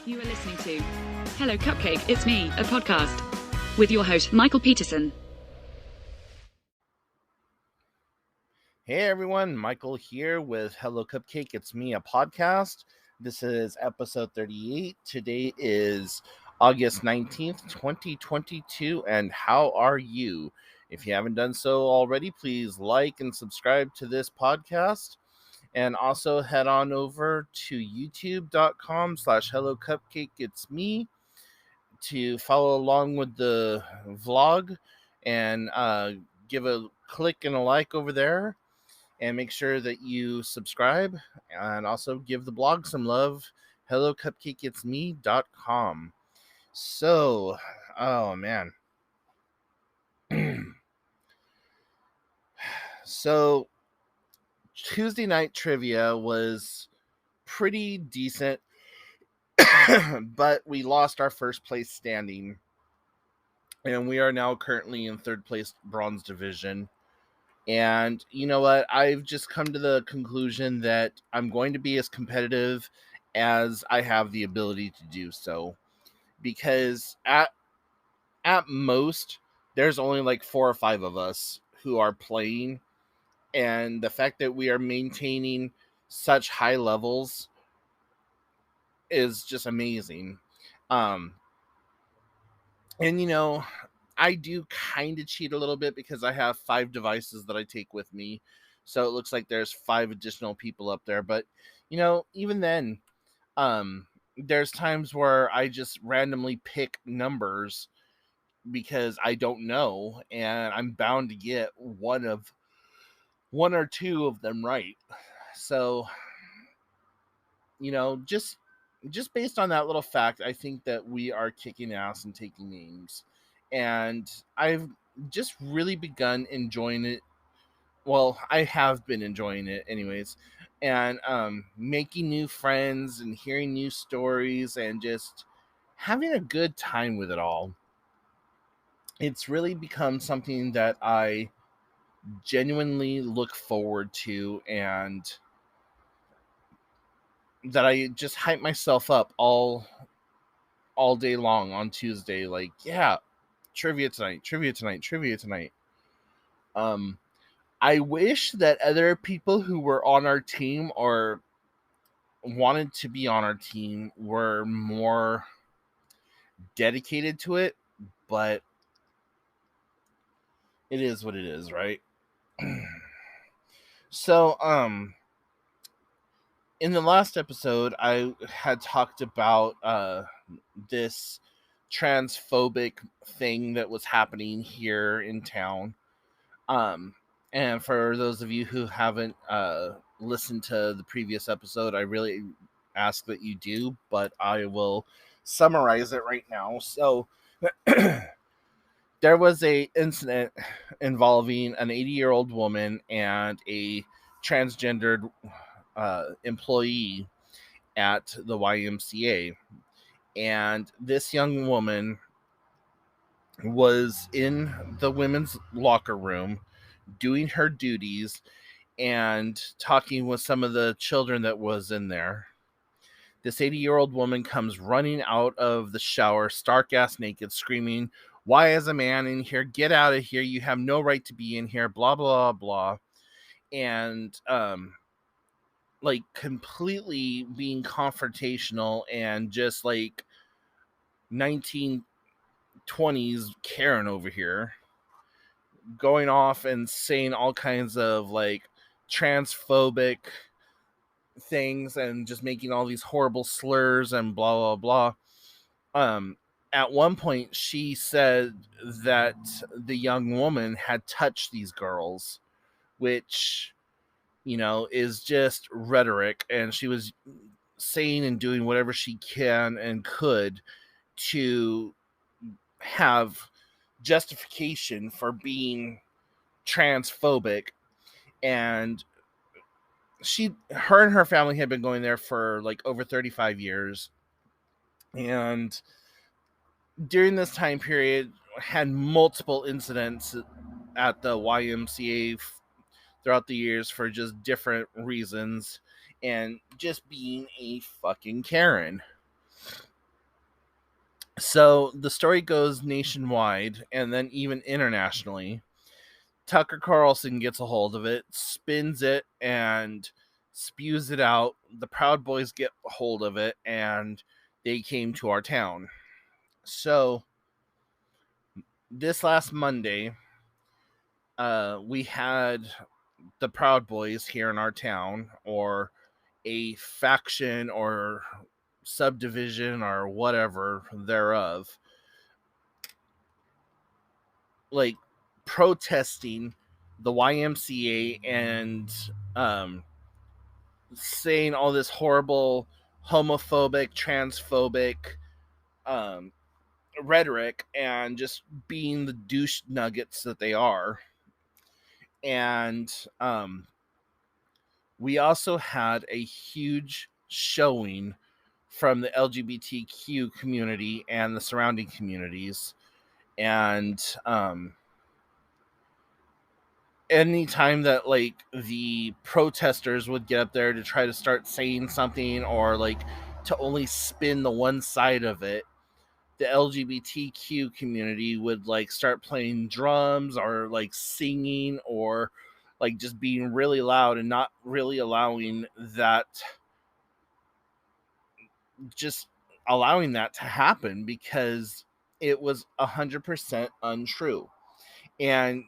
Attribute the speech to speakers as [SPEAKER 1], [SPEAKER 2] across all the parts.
[SPEAKER 1] You are listening to Hello Cupcake, It's Me, a podcast with your host, Michael Peterson.
[SPEAKER 2] Hey everyone, Michael here with Hello Cupcake, It's Me, a podcast. This is episode 38. Today is August 19th, 2022, and how are you? If you haven't done so already, please like and subscribe to this podcast. And also head on over to youtube.com/Hello Cupcake, It's Me to follow along with the vlog and give a click and a like over there. And make sure that you subscribe and also give the blog some love. HelloCupcakeIt'sMe.com. So, oh man. So, Tuesday night trivia was pretty decent, but we lost our first place standing. And we are now currently in third place bronze division. And you know what? I've just come to the conclusion that I'm going to be as competitive as I have the ability to do so. Because at most, there's only like 4 or 5 of us who are playing. And the fact that we are maintaining such high levels is just amazing. And you know, I do kind of cheat a little bit because I have 5 devices that I take with me. So it looks like there's 5 additional people up there. But, you know, even then, there's times where I just randomly pick numbers because I don't know. And I'm bound to get one or two of them right. So, you know, just based on that little fact, I think that we are kicking ass and taking names. And I've just really begun enjoying it. Well, I have been enjoying it anyways. And making new friends and hearing new stories and just having a good time with it all. It's really become something that I genuinely look forward to and that I just hype myself up all day long on Tuesday. Like, yeah, trivia tonight. I wish that other people who were on our team or wanted to be on our team were more dedicated to it, but it is what it is, right? So, in the last episode, I had talked about this transphobic thing that was happening here in town. And for those of you who haven't listened to the previous episode, I really ask that you do, but I will summarize it right now. So there was a incident involving an 80-year-old woman and a transgendered employee at the YMCA. And this young woman was in the women's locker room doing her duties and talking with some of the children that was in there. This 80-year-old woman comes running out of the shower, stark ass naked, screaming, "Why is a man in here? Get out of here. You have no right to be in here, blah, blah, blah." And like completely being confrontational and just like 1920s Karen over here, going off and saying all kinds of like transphobic things and just making all these horrible slurs and blah blah blah. At one point she said that the young woman had touched these girls, which, you know, is just rhetoric, and she was saying and doing whatever she can and could to have justification for being transphobic. And her and her family had been going there for like over 35 years, and during this time period had multiple incidents at the YMCA throughout the years for just different reasons and just being a fucking Karen. So the story goes nationwide and then even internationally. Tucker Carlson gets a hold of it, spins it, and spews it out. The Proud Boys get a hold of it, and they came to our town. So this last Monday, we had the Proud Boys here in our town, or a faction or subdivision or whatever thereof, like protesting the YMCA and saying all this horrible homophobic, transphobic um, rhetoric and just being the douche nuggets that they are. And we also had a huge showing from the LGBTQ community and the surrounding communities. And anytime that like the protesters would get up there to try to start saying something, or like to only spin the one side of it, the LGBTQ community would like start playing drums or like singing, or like just being really loud and not really just allowing that to happen, because it was 100% untrue. And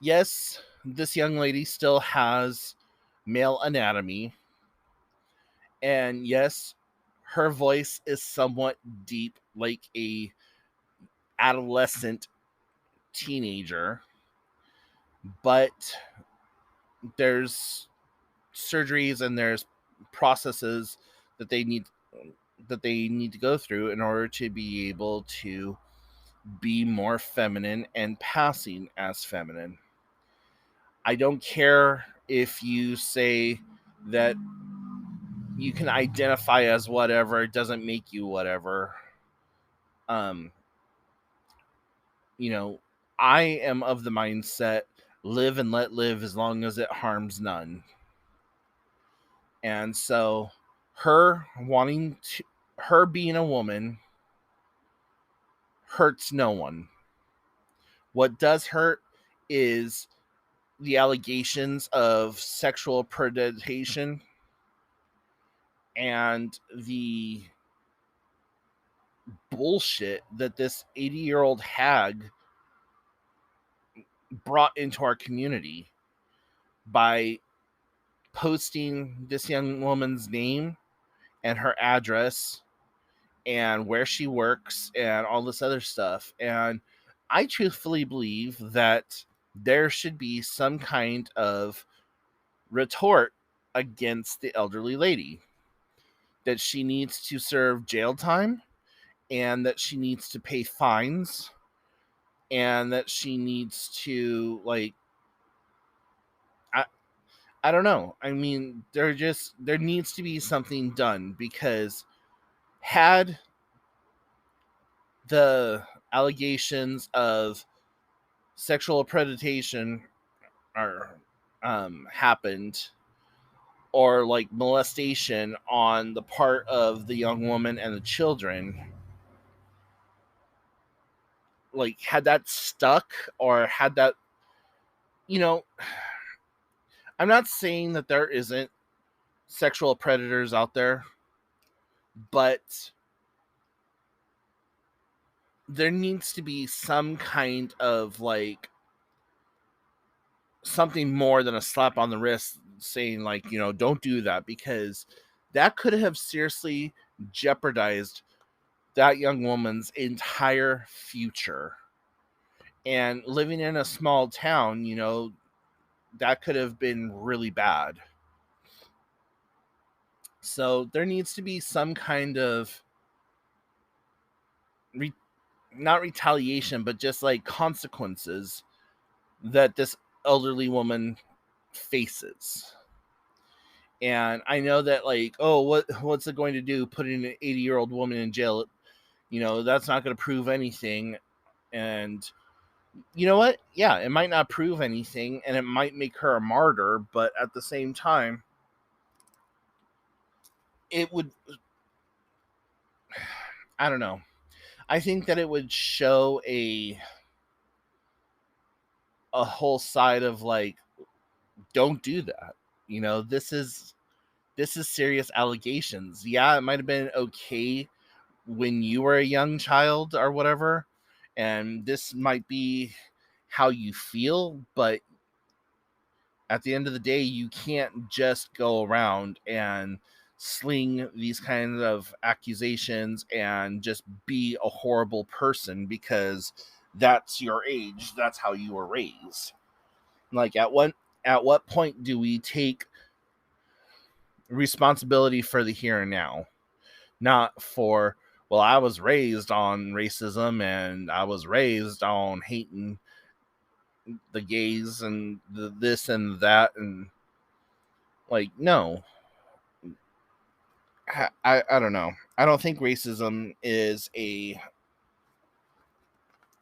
[SPEAKER 2] yes, this young lady still has male anatomy, and yes, her voice is somewhat deep, like a adolescent teenager, but there's surgeries and there's processes that they need to go through in order to be able to be more feminine and passing as feminine. I don't care if you say that you can identify as whatever, it doesn't make you whatever. Um, you know, I am of the mindset, live and let live as long as it harms none. And so her wanting to her being a woman hurts no one. What does hurt is the allegations of sexual predation and the bullshit that this 80-year-old hag brought into our community by posting this young woman's name and her address and where she works and all this other stuff. And I truthfully believe that there should be some kind of retort against the elderly lady, that she needs to serve jail time, and that she needs to pay fines, and that she needs to like I, I don't know. I mean, there needs to be something done, because had the allegations of sexual predation or happened, or like molestation on the part of the young woman and the children, like had that stuck, or had that, you know, I'm not saying that there isn't sexual predators out there, but there needs to be some kind of like something more than a slap on the wrist saying like, don't do that, because that could have seriously jeopardized that young woman's entire future. And living in a small town, that could have been really bad. So there needs to be some kind of not retaliation, but just like consequences that this elderly woman faces. And I know that like, oh, what's it going to do putting an 80-year-old woman in jail? That's not going to prove anything. And you know what? Yeah, it might not prove anything, and it might make her a martyr, but at the same time, it would I don't know. I think that it would show a whole side of like, don't do that. You know, this is serious allegations. Yeah, it might have been okay when you were a young child or whatever, and this might be how you feel, but at the end of the day, you can't just go around and sling these kinds of accusations and just be a horrible person because that's your age, that's how you were raised. Like at what point do we take responsibility for the here and now? Not for, well, I was raised on racism and I was raised on hating the gays and this and that, and like, no. I don't know. I don't think racism is a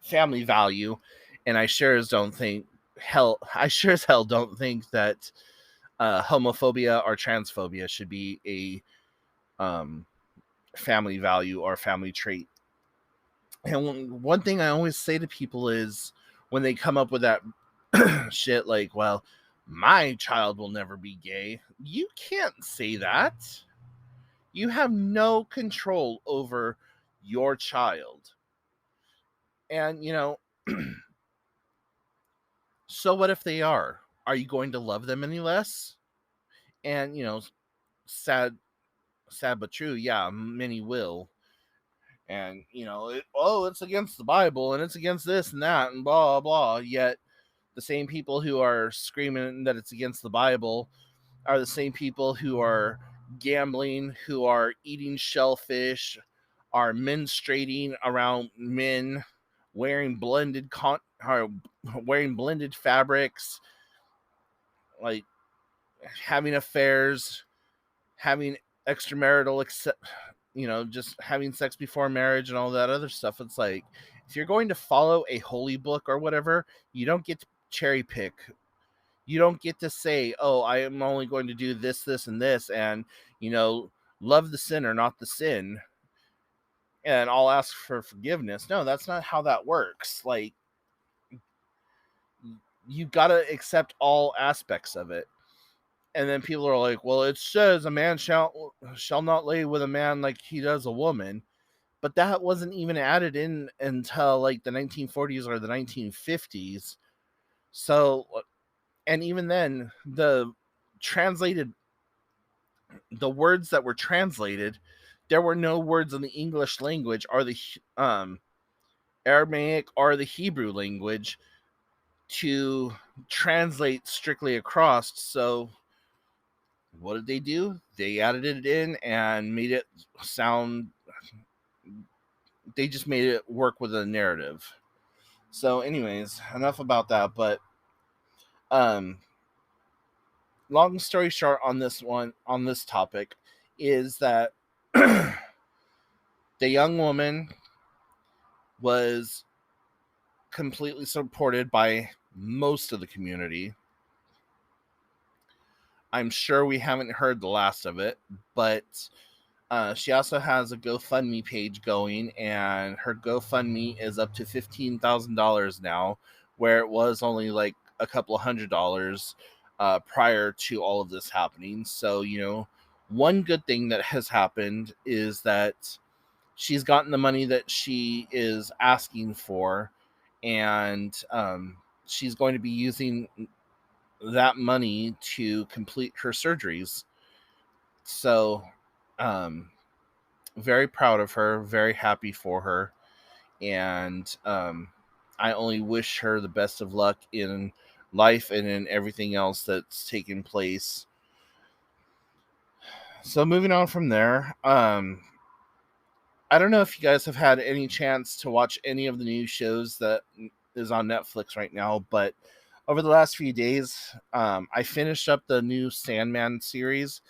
[SPEAKER 2] family value, and I sure as don't think hell. I sure as hell don't think that homophobia or transphobia should be a family value or family trait. And one thing I always say to people is when they come up with that shit, like, well, my child will never be gay. You can't say that. You have no control over your child. And, you know, so what if they are? Are you going to love them any less? And, you know, sad, sad but true. Yeah, many will. And, you know, it's against the Bible and it's against this and that and blah, blah. Yet the same people who are screaming that it's against the Bible are the same people who are gambling, who are eating shellfish, are menstruating around men, wearing wearing blended fabrics, like having affairs, having extramarital, just having sex before marriage and all that other stuff. It's like, if you're going to follow a holy book or whatever, you don't get to cherry pick. You don't get to say, oh, I am only going to do this, this, and this, and, you know, love the sinner, not the sin, and I'll ask for forgiveness. No, that's not how that works. Like, you gotta accept all aspects of it. And then people are like, well, it says a man shall not lay with a man like he does a woman. But that wasn't even added in until like the 1940s or the 1950s. So, and even then, translated the words that were translated, there were no words in the English language or the Aramaic or the Hebrew language to translate strictly across. So what did they do? They added it in and made it sound. They just made it work with a narrative. So, anyways, enough about that. But um, long story short, on this topic, is that the young woman was completely supported by most of the community. I'm sure we haven't heard the last of it, but she also has a GoFundMe page going, and her GoFundMe is up to $15,000 now, where it was only like a couple of $100 prior to all of this happening. So, you know, one good thing that has happened is that she's gotten the money that she is asking for, and she's going to be using that money to complete her surgeries. So, um, very proud of her, very happy for her, and I only wish her the best of luck in life and in everything else that's taken place. So, moving on from there, I don't know if you guys have had any chance to watch any of the new shows that is on Netflix right now, but over the last few days, I finished up the new Sandman series.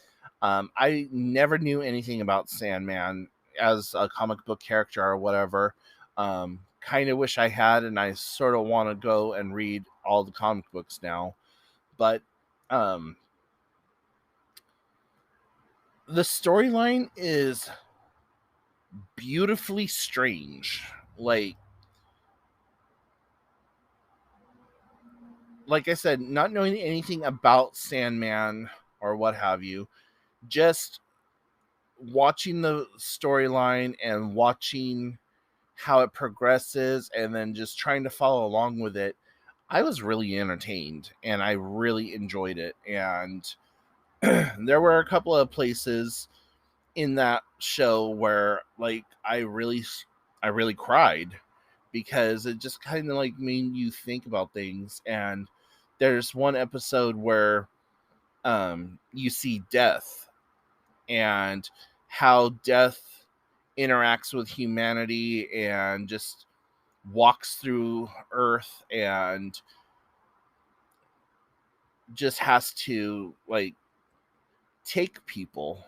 [SPEAKER 2] I never knew anything about Sandman as a comic book character or whatever. Kind of wish I had, and I sort of want to go and read all the comic books now. But um, the storyline is beautifully strange. Like I said, not knowing anything about Sandman or what have you, just watching the storyline and watching how it progresses and then just trying to follow along with it, I was really entertained and I really enjoyed it. And there were a couple of places in that show where like I really cried because it just kind of like made you think about things. And there's one episode where you see death and how death interacts with humanity and just walks through earth and just has to like take people,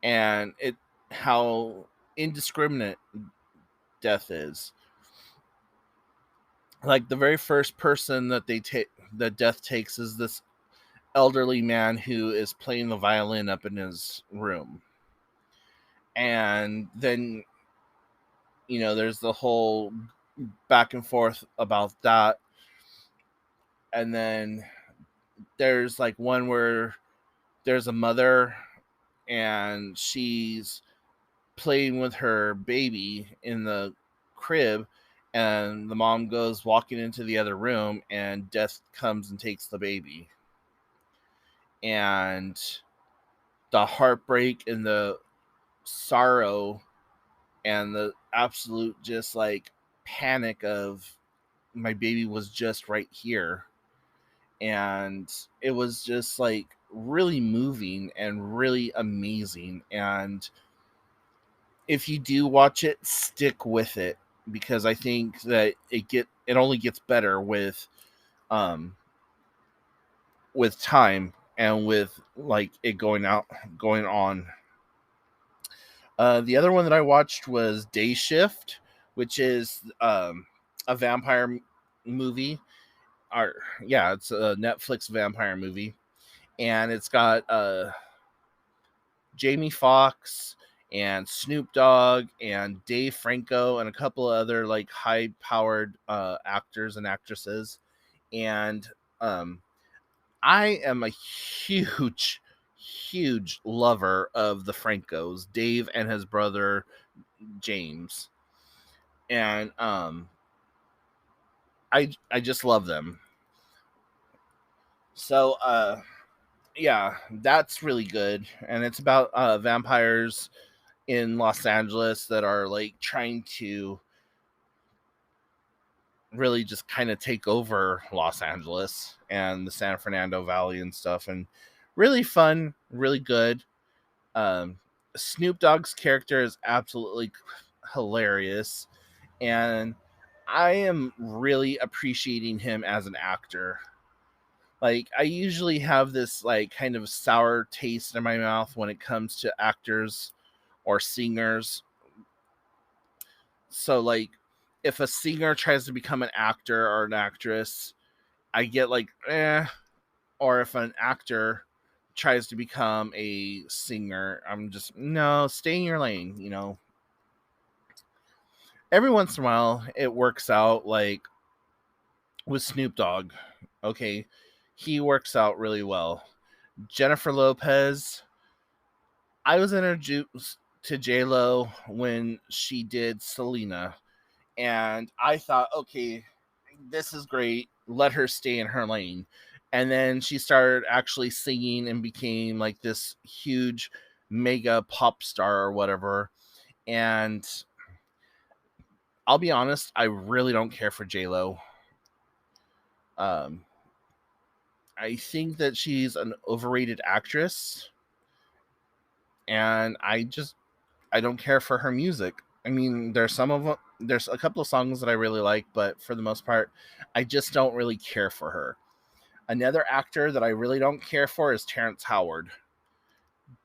[SPEAKER 2] and it how indiscriminate death is. Like the very first person that they take that death takes is this elderly man who is playing the violin up in his room. And then there's the whole back and forth about that. And then there's like one where there's a mother and she's playing with her baby in the crib, and the mom goes walking into the other room and death comes and takes the baby. And the heartbreak and the sorrow and the absolute just like panic of my baby was just right here. And it was just like really moving and really amazing. And if you do watch it, stick with it, because I think that it only gets better um with time and with like it going on. The other one that I watched was Day Shift, which is a vampire movie. Or yeah, it's a Netflix vampire movie, and it's got Jamie Foxx and Snoop Dogg and Dave Franco and a couple of other like high powered actors and actresses. And um, I am a huge lover of the Francos, Dave and his brother James. And I just love them. So yeah, that's really good. And it's about vampires in Los Angeles that are like trying to really just kind of take over Los Angeles and the San Fernando Valley and stuff. And really fun, really good. Um, Snoop Dogg's character is absolutely hilarious, and I am really appreciating him as an actor. Like I usually have this like kind of sour taste in my mouth when it comes to actors or singers. So like if a singer tries to become an actor or an actress, I get like or if an actor tries to become a singer, I'm just no, stay in your lane. Every once in a while it works out, like with Snoop Dogg. Okay, he works out really well. Jennifer Lopez, I was introduced to J Lo when she did Selena, and I thought, okay, this is great. Let her stay in her lane. And then she started actually singing and became like this huge mega pop star or whatever. And I'll be honest, I really don't care for J Lo. Um, I think that she's an overrated actress, and I don't care for her music. I mean, there's a couple of songs that I really like, but for the most part, I just don't really care for her. Another actor that I really don't care for is Terrence Howard.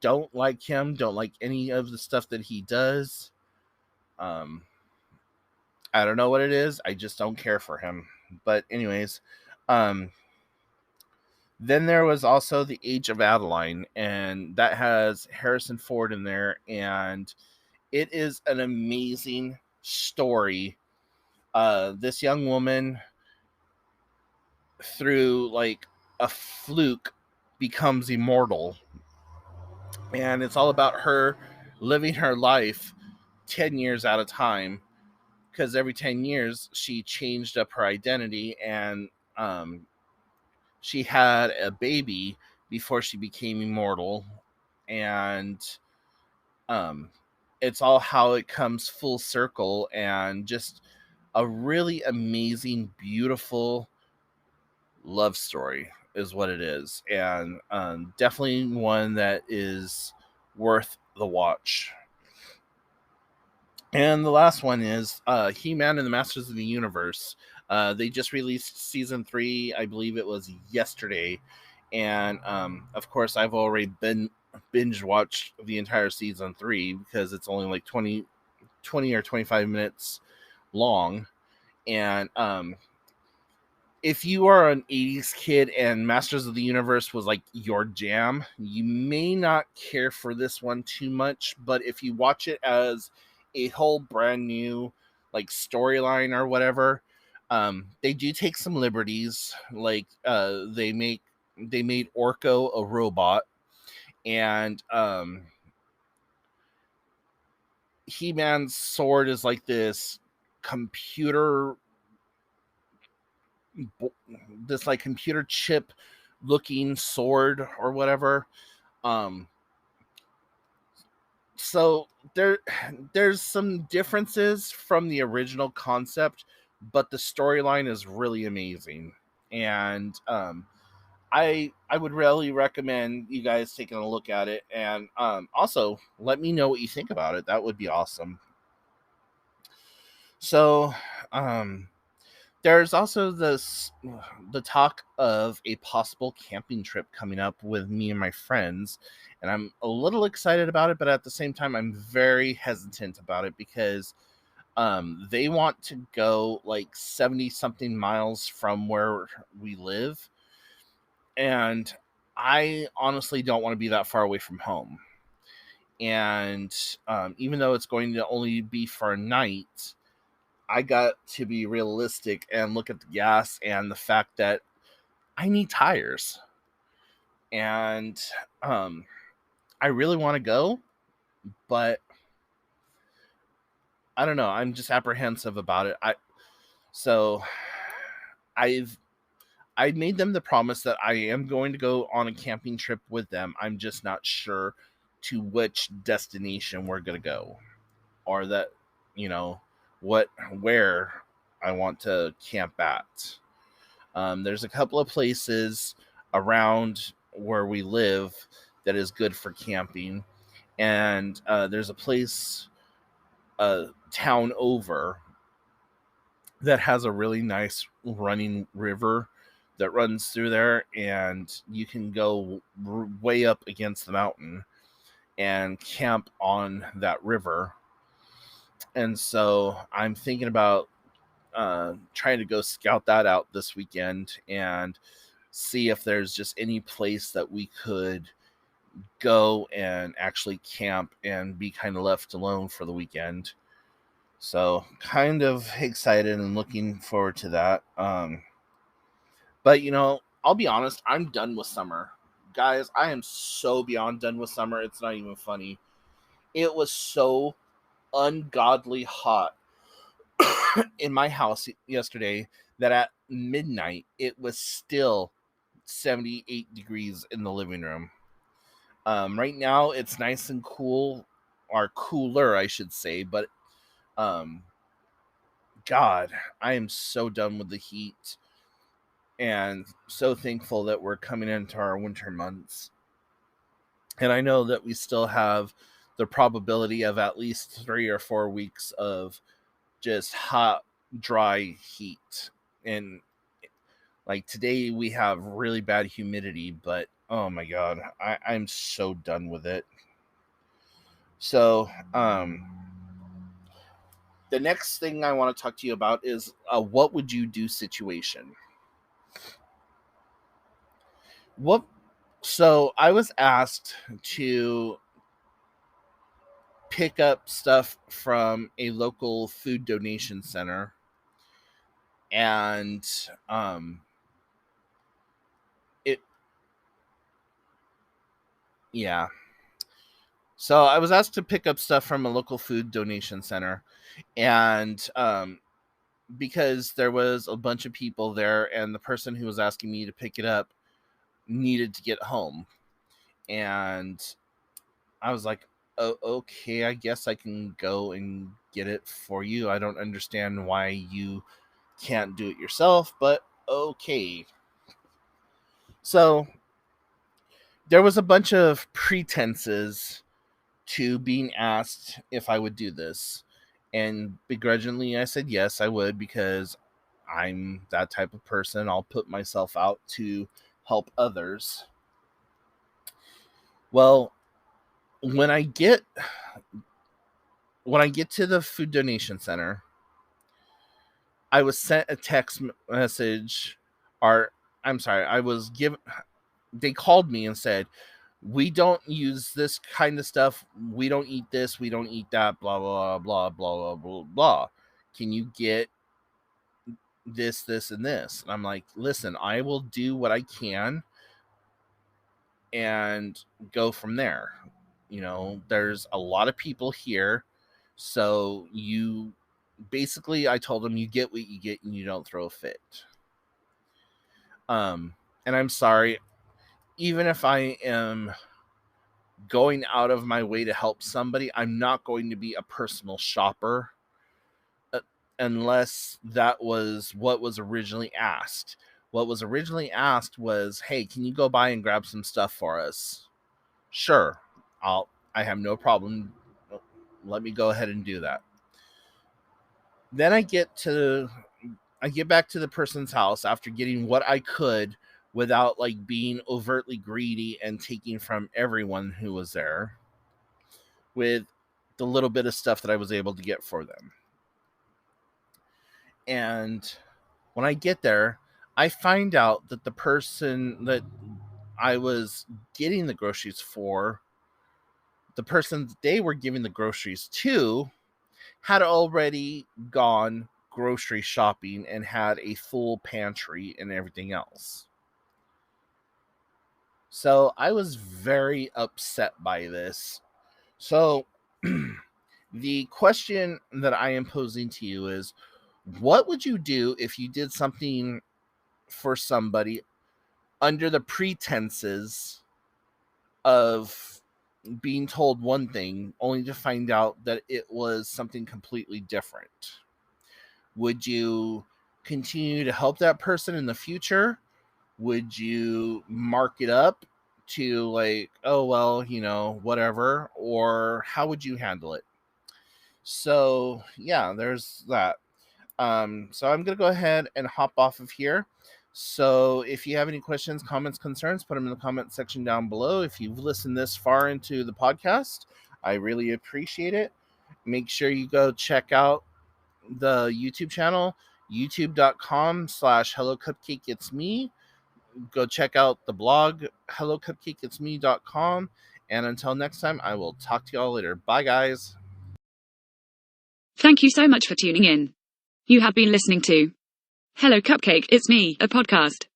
[SPEAKER 2] Don't like him. Don't like any of the stuff that he does. Um, I don't know what it is. I just don't care for him. But anyways, um, then there was also The Age of Adeline, and that has Harrison Ford in there, and It is an amazing story. This young woman, through like a fluke, becomes immortal, and it's all about her living her life 10 years at a time, because every 10 years she changed up her identity, and um, she had a baby before she became immortal. And um, it's all how it comes full circle, and just a really amazing, beautiful love story is what it is. And definitely one that is worth the watch. And the last one is He-Man and the Masters of the Universe. They just released season 3, I believe it was yesterday. And of course, I've already been binge watched the entire season 3, because it's only like 20 or 25 minutes long. And if you are an 80s kid and Masters of the Universe was like your jam, you may not care for this one too much. But if you watch it as a whole brand new like storyline or whatever, they do take some liberties. Like they made Orko a robot, and He-Man's sword is like this computer this like computer chip looking sword or whatever. Um so there's some differences from the original concept, but the storyline is really amazing. And I would really recommend you guys taking a look at it, and also let me know what you think about it. That would be awesome. So um there's also the talk of a possible camping trip coming up with me and my friends, and I'm a little excited about it, but at the same time I'm very hesitant about it, because they want to go like 70 something miles from where we live, and I honestly don't want to be that far away from home. And even though it's going to only be for a night, I got to be realistic and look at the gas and the fact that I need tires. And um, I really want to go, but I don't know. I'm just apprehensive about it. So I've I made them the promise that I am going to go on a camping trip with them. I'm just not sure to which destination we're gonna go, or that, you know, what where I want to camp at. There's a couple of places around where we live that is good for camping, and there's a place, a town over, that has a really nice running river that runs through there, and you can go way up against the mountain and camp on that river. And so I'm thinking about trying to go scout that out this weekend, and see if there's just any place that we could go and actually camp and be kind of left alone for the weekend. So kind of excited and looking forward to that. But I'll be honest, I'm done with summer. Guys, I am so beyond done with summer. It's not even funny. It was so ungodly hot in my house yesterday that at midnight it was still 78 degrees in the living room. Right now it's nice and cool, or cooler, I should say. But um, God, I am so done with the heat, and so thankful that we're coming into our winter months. And I know that we still have the probability of at least 3 or 4 weeks of just hot, dry heat. And like today, we have really bad humidity, but oh my God, I'm so done with it. So, the next thing I want to talk to you about is a what would you do situation. What? So I was asked to pick up stuff from a local food donation center. And it yeah. So I was asked to pick up stuff from a local food donation center, and because there was a bunch of people there, and the person who was asking me to pick it up needed to get home, and I was like, "Oh, okay, I guess I can go and get it for you. I don't understand why you can't do it yourself, but okay." So there was a bunch of pretenses to being asked if I would do this. And begrudgingly, I said yes, I would, because I'm that type of person. I'll put myself out to help others. Well, when I get to the food donation center, I was sent a text message, or I'm sorry, they called me and said, "We don't use this kind of stuff. We don't eat this. We don't eat that. Blah, blah, blah, blah, blah, blah, blah. Can you get this, this, and this?" And I'm like, "Listen, I will do what I can and go from there. There's a lot of people here. So I told them, you get what you get and you don't throw a fit." And I'm sorry, even if I am going out of my way to help somebody, I'm not going to be a personal shopper unless that was what was originally asked. What was originally asked was, "Hey, can you go by and grab some stuff for us?" Sure, I have no problem. Let me go ahead and do that. Then I get back to the person's house after getting what I could without like being overtly greedy and taking from everyone who was there, with the little bit of stuff that I was able to get for them. And when I get there, I find out that the person that I was getting the groceries for, the person that they were giving the groceries to, had already gone grocery shopping and had a full pantry and everything else. So I was very upset by this. So the question that I am posing to you is, what would you do if you did something for somebody under the pretenses of being told one thing only to find out that it was something completely different? Would you continue to help that person in the future? Would you mark it up to like, oh, well, whatever? Or how would you handle it? So, yeah, there's that. So I'm going to go ahead and hop off of here. So if you have any questions, comments, concerns, put them in the comment section down below. If you've listened this far into the podcast, I really appreciate it. Make sure you go check out the YouTube channel, youtube.com/Hello Cupcake It's Me. Go check out the blog, hellocupcakeitsme.com. And until next time, I will talk to y'all later. Bye, guys.
[SPEAKER 1] Thank you so much for tuning in. You have been listening to Hello Cupcake, It's Me, a podcast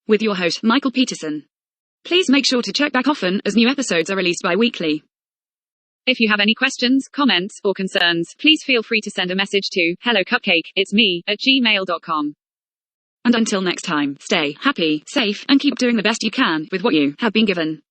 [SPEAKER 1] with your host, Michael Peterson. Please make sure to check back often as new episodes are released bi-weekly. If you have any questions, comments, or concerns, please feel free to send a message to hellocupcakeitsme@gmail.com. And until next time, stay happy, safe, and keep doing the best you can with what you have been given.